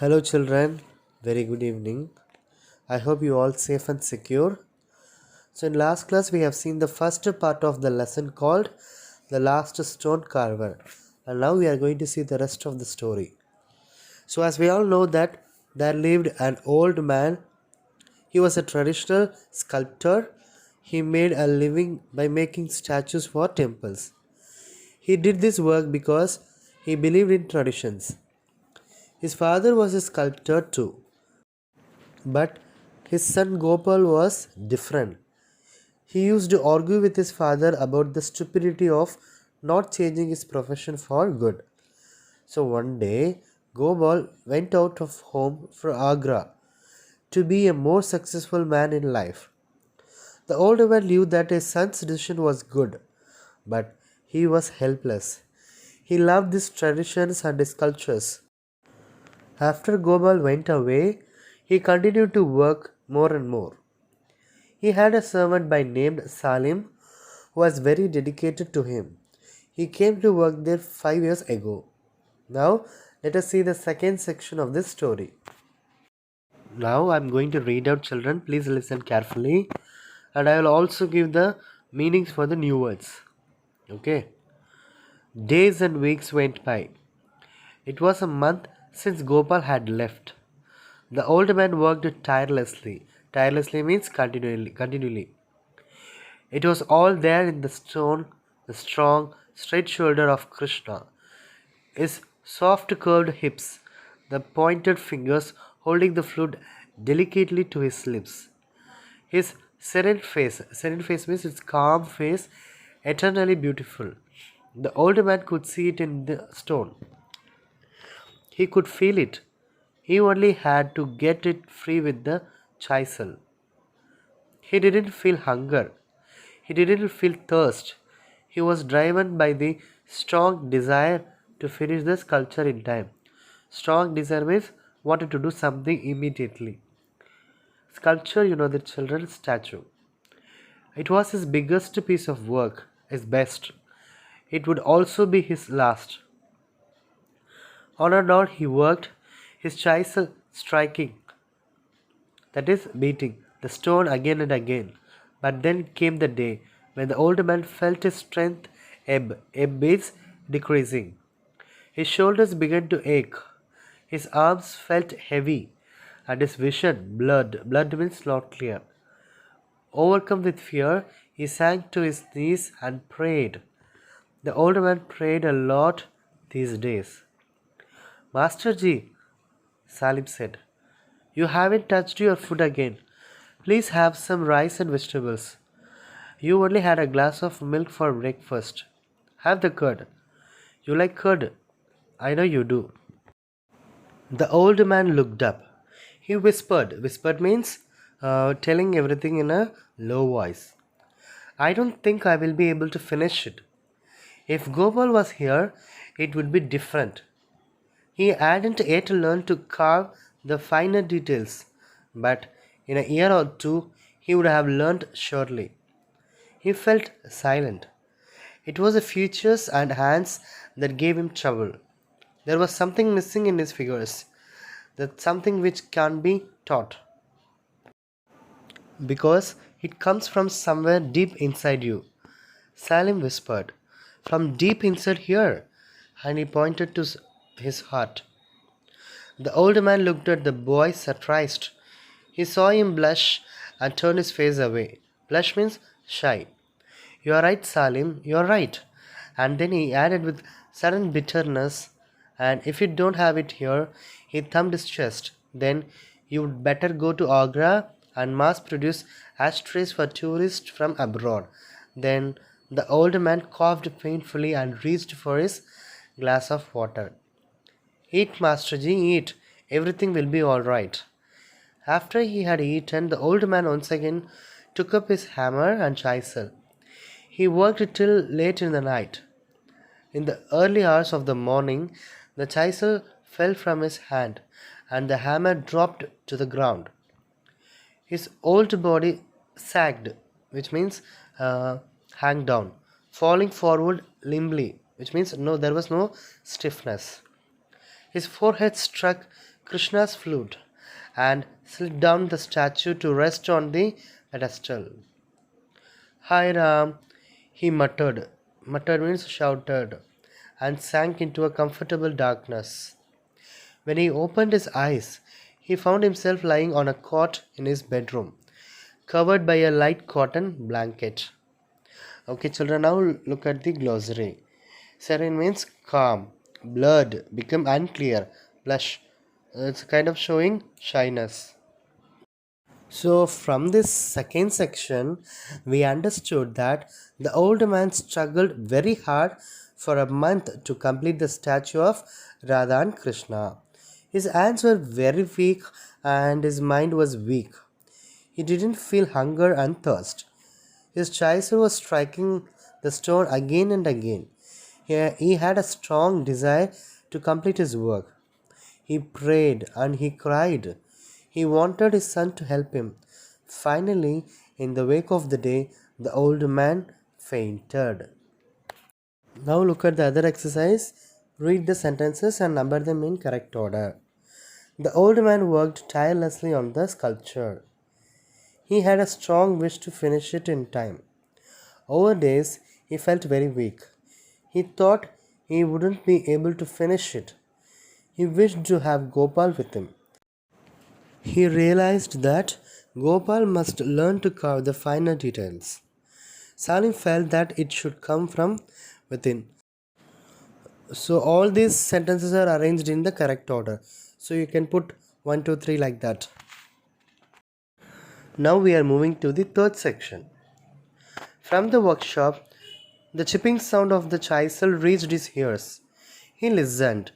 Hello children, very good evening. I hope you all safe and secure. So in last class we have seen the first part of the lesson called The Last Stone Carver, and now we are going to see the rest of the story. So as we all know that there lived an old man. He was a traditional sculptor. He made a living by making statues for temples. He did this work because he believed in traditions. His father was a sculptor too. But his son Gopal was different. He used to argue with his father about the stupidity of not changing his profession for good. So one day, Gopal went out of home for Agra to be a more successful man in life. The older man knew that his son's decision was good, but he was helpless. He loved his traditions and his cultures. After Gopal went away, he continued to work more and more. He had a servant by name Salim who was very dedicated to him. He came to work there 5 years ago. Now, let us see the second section of this story. Now, I am going to read out, children. Please listen carefully. And I will also give the meanings for the new words. Okay. Days and weeks went by. It was a month since Gopal had left. The old man worked tirelessly. Tirelessly means continually. It was all there in the strong, straight shoulder of Krishna, his soft curved hips, the pointed fingers holding the flute delicately to his lips, his serene face means its calm face, eternally beautiful. The old man could see it in the stone. He could feel it. He only had to get it free with the chisel. He didn't feel hunger. He didn't feel thirst. He was driven by the strong desire to finish the sculpture in time. Strong desire means wanted to do something immediately. Sculpture, the children's statue. It was his biggest piece of work, his best. It would also be his last. On and on he worked, his chisel striking, that is, beating the stone again and again. But then came the day when the old man felt his strength ebb means decreasing. His shoulders began to ache, his arms felt heavy, and his vision blurred. Blood means not clear. Overcome with fear, he sank to his knees and prayed. The old man prayed a lot these days. Master Ji, Salim said, you haven't touched your food again. Please have some rice and vegetables. You only had a glass of milk for breakfast. Have the curd. You like curd? I know you do. The old man looked up. He whispered. Whispered means telling everything in a low voice. I don't think I will be able to finish it. If Gopal was here, it would be different. He hadn't yet learned to carve the finer details, but in a year or two he would have learned surely. He felt silent. It was the features and hands that gave him trouble. There was something missing in his figures, that something which can be taught. Because it comes from somewhere deep inside you. Salim whispered, from deep inside here, and he pointed to his heart. The old man looked at the boy surprised. He saw him blush and turned his face away. Blush means shy. You are right, Salim, you are right. And then he added with sudden bitterness, and if you don't have it here, he thumped his chest. Then you would better go to Agra and mass produce ashtrays for tourists from abroad. Then the old man coughed painfully and reached for his glass of water. Eat, Master Ji, eat. Everything will be all right. After he had eaten, the old man once again took up his hammer and chisel. He worked till late in the night. In the early hours of the morning, the chisel fell from his hand and the hammer dropped to the ground. His old body sagged, which means hang down, falling forward limply, which means there was no stiffness. His forehead struck Krishna's flute and slid down the statue to rest on the pedestal. Hi Ram, he muttered. Muttered means shouted, and sank into a comfortable darkness. When he opened his eyes, he found himself lying on a cot in his bedroom, covered by a light cotton blanket. Okay, children, now look at the glossary. Serene means calm, blurred, become unclear, blush. It's kind of showing shyness. So, from this second section, we understood that the old man struggled very hard for a month to complete the statue of Radha and Krishna. His hands were very weak and his mind was weak. He didn't feel hunger and thirst. His chisel was striking the stone again and again. He had a strong desire to complete his work. He prayed and he cried. He wanted his son to help him. Finally, in the wake of the day, the old man fainted. Now look at the other exercise. Read the sentences and number them in correct order. The old man worked tirelessly on the sculpture. He had a strong wish to finish it in time. Over days, he felt very weak. He thought he wouldn't be able to finish it. He wished to have Gopal with him. He realized that Gopal must learn to carve the finer details. Salim felt that it should come from within. So all these sentences are arranged in the correct order. So you can put 1, 2, 3 like that. Now we are moving to the third section. From the workshop, the chipping sound of the chisel reached his ears. He listened.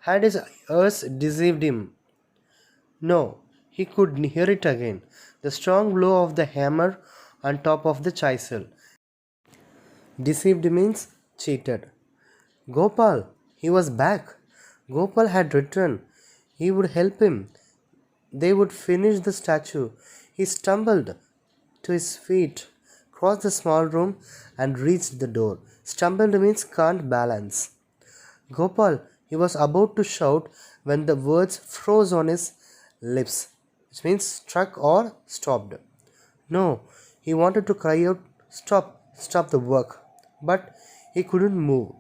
Had his ears deceived him? No, he could hear it again. The strong blow of the hammer on top of the chisel. Deceived means cheated. Gopal, he was back. Gopal had returned. He would help him. They would finish the statue. He stumbled to his feet, crossed the small room, and reached the door. Stumbled means can't balance. Gopal, he was about to shout when the words froze on his lips, which means struck or stopped. No, he wanted to cry out, "Stop, stop the work," but he couldn't move.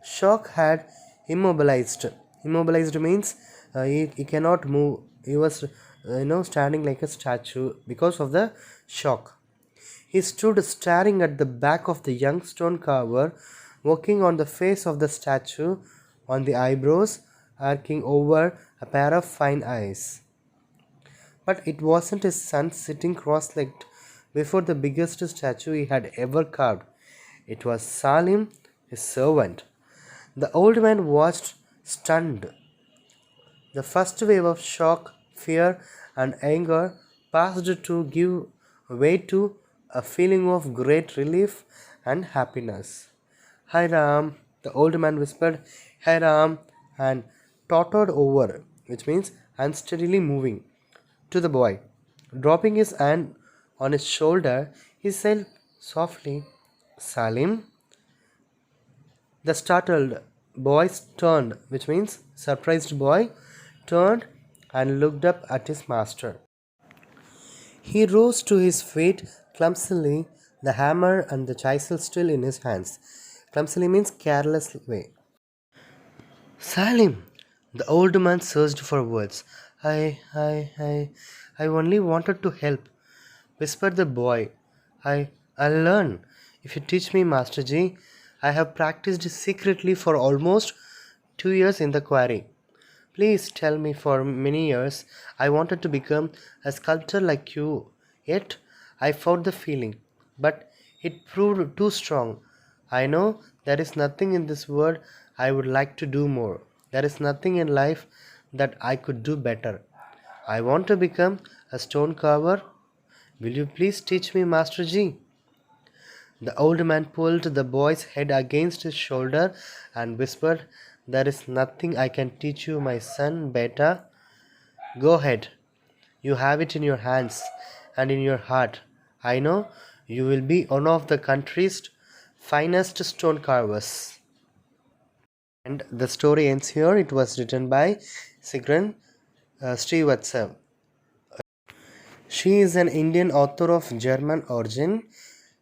Shock had immobilized. Immobilized means he cannot move. He was, standing like a statue because of the shock. He stood staring at the back of the young stone carver, working on the face of the statue, on the eyebrows, arcing over a pair of fine eyes. But it wasn't his son sitting cross-legged before the biggest statue he had ever carved. It was Salim, his servant. The old man watched, stunned. The first wave of shock, fear, and anger passed to give way to a feeling of great relief and happiness. "Hi Ram," the old man whispered. "Hi Ram," and tottered over, which means unsteadily moving, to the boy. Dropping his hand on his shoulder, he said softly, "Salim." The startled boy turned, which means surprised boy, turned and looked up at his master. He rose to his feet clumsily, the hammer and the chisel still in his hands. Clumsily means careless way. "Salim!" The old man searched for words. I only wanted to help," whispered the boy. I'll learn. If you teach me, Masterji. I have practiced secretly for almost 2 years in the quarry. Please tell me. For many years I wanted to become a sculptor like you. Yet I fought the feeling, but it proved too strong. I know there is nothing in this world I would like to do more. There is nothing in life that I could do better. I want to become a stone carver. Will you please teach me, Masterji?" The old man pulled the boy's head against his shoulder and whispered, "There is nothing I can teach you, my son, beta. Go ahead. You have it in your hands and in your heart. I know you will be one of the country's finest stone carvers." And the story ends here. It was written by Sigrid Srivatsa. She is an Indian author of German origin.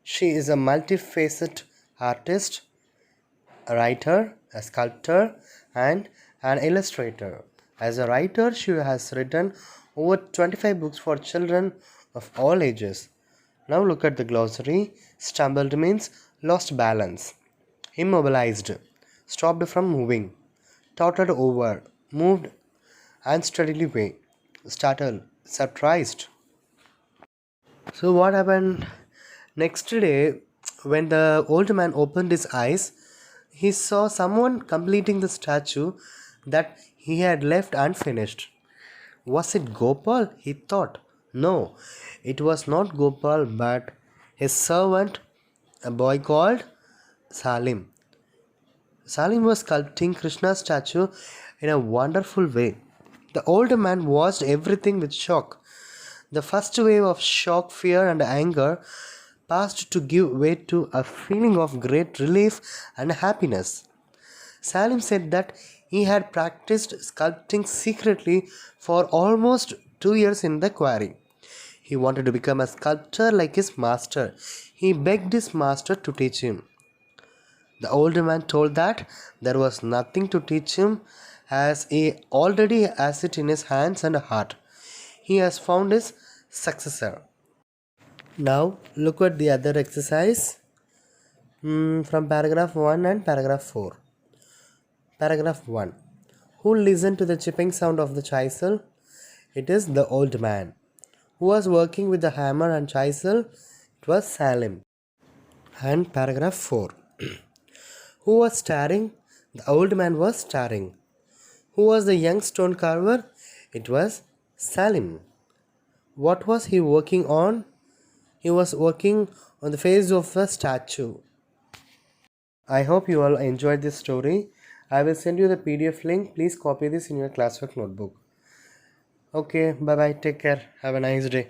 She is a multifaceted artist, a writer, a sculptor, and an illustrator. As a writer, she has written over 25 books for children of all ages. Now look at the glossary. Stumbled means lost balance, immobilized, stopped from moving, tottered over, moved unsteadily way, startled, surprised. So what happened next day when the old man opened his eyes, he saw someone completing the statue that he had left unfinished. Was it Gopal? He thought. No, it was not Gopal but his servant, a boy called Salim. Salim was sculpting Krishna's statue in a wonderful way. The old man watched everything with shock. The first wave of shock, fear, and anger passed to give way to a feeling of great relief and happiness. Salim said that he had practiced sculpting secretly for almost 2 years in the quarry. He wanted to become a sculptor like his master. He begged his master to teach him. The old man told that there was nothing to teach him as he already has it in his hands and heart. He has found his successor. Now look at the other exercise from paragraph 1 and paragraph 4. Paragraph 1. Who listened to the chipping sound of the chisel? It is the old man. Who was working with the hammer and chisel? It was Salim. And paragraph 4. Who was staring? The old man was staring. Who was the young stone carver? It was Salim. What was he working on? He was working on the face of a statue. I hope you all enjoyed this story. I will send you the PDF link. Please copy this in your classwork notebook. Okay, bye bye. Take care. Have a nice day.